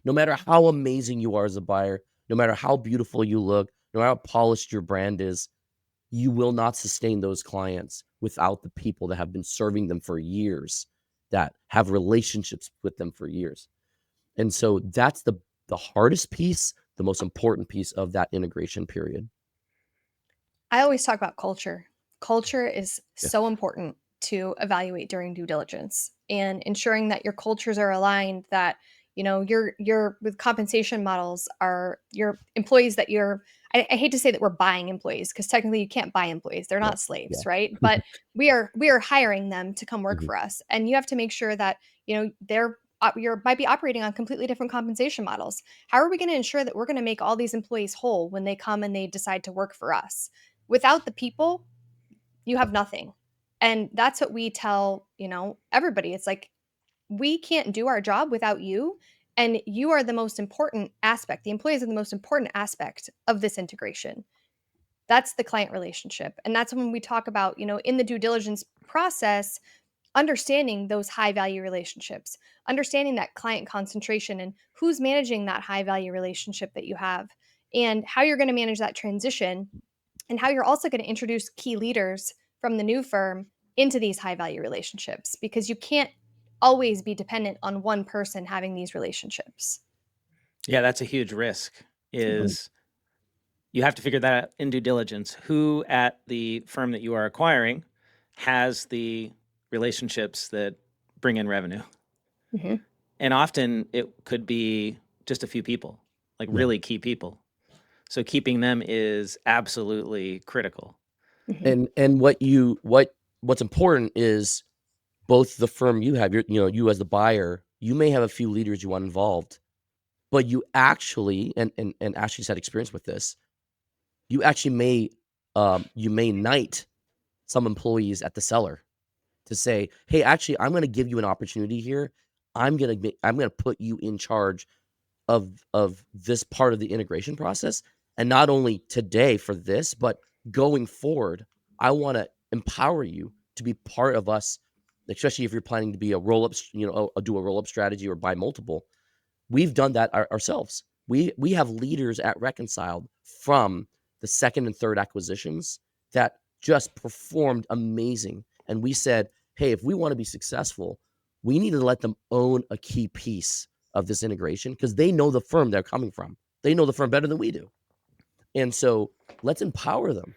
No matter how amazing you are as a buyer, no matter how beautiful you look, no matter how polished your brand is, you will not sustain those clients without the people that have been serving them for years, that have relationships with them for years. And so that's the hardest piece, the most important piece of that integration period. I always talk about culture. Culture is Yeah. so important to evaluate during due diligence and ensuring that your cultures are aligned, that your with compensation models are your employees that you're I hate to say that we're buying employees because technically you can't buy employees. They're Right. not Yeah. slaves, right? But we are hiring them to come work Mhm. for us. And you have to make sure that, they're you might be operating on completely different compensation models. How are we going to ensure that we're going to make all these employees whole when they come and they decide to work for us? Without the people, you have nothing. And that's what we tell, everybody. It's like we can't do our job without you, and you are the most important aspect. The employees are the most important aspect of this integration. That's the client relationship. And that's when we talk about, in the due diligence process, understanding those high value relationships, understanding that client concentration and who's managing that high value relationship that you have, and how you're going to manage that transition, and how you're also going to introduce key leaders from the new firm into these high value relationships, because you can't always be dependent on one person having these relationships. Yeah, that's a huge risk. Mhm. Is you have to figure that out in due diligence. Who at the firm that you are acquiring has the relationships that bring in revenue? Mhm. And often it could be just a few people, like Yeah. really key people. So keeping them is absolutely critical. Mhm. And what's important is both the firm you have, you as the buyer, you may have a few leaders you want involved, but you actually, and Ashley's had experience with this, you actually may knight some employees at the seller to say, hey, actually, I'm going to give you an opportunity here. I'm going to put you in charge of this part of the integration process. And not only today for this, but going forward, I want to empower you to be part of us, especially if you're planning to be a roll up, do a roll up strategy or buy multiple. We've done that ourselves. We have leaders at Reconciled from the second and third acquisitions that just performed amazing. And we said, hey, if we want to be successful, we need to let them own a key piece of this integration because they know the firm they're coming from. They know the firm better than we do. And so let's empower them.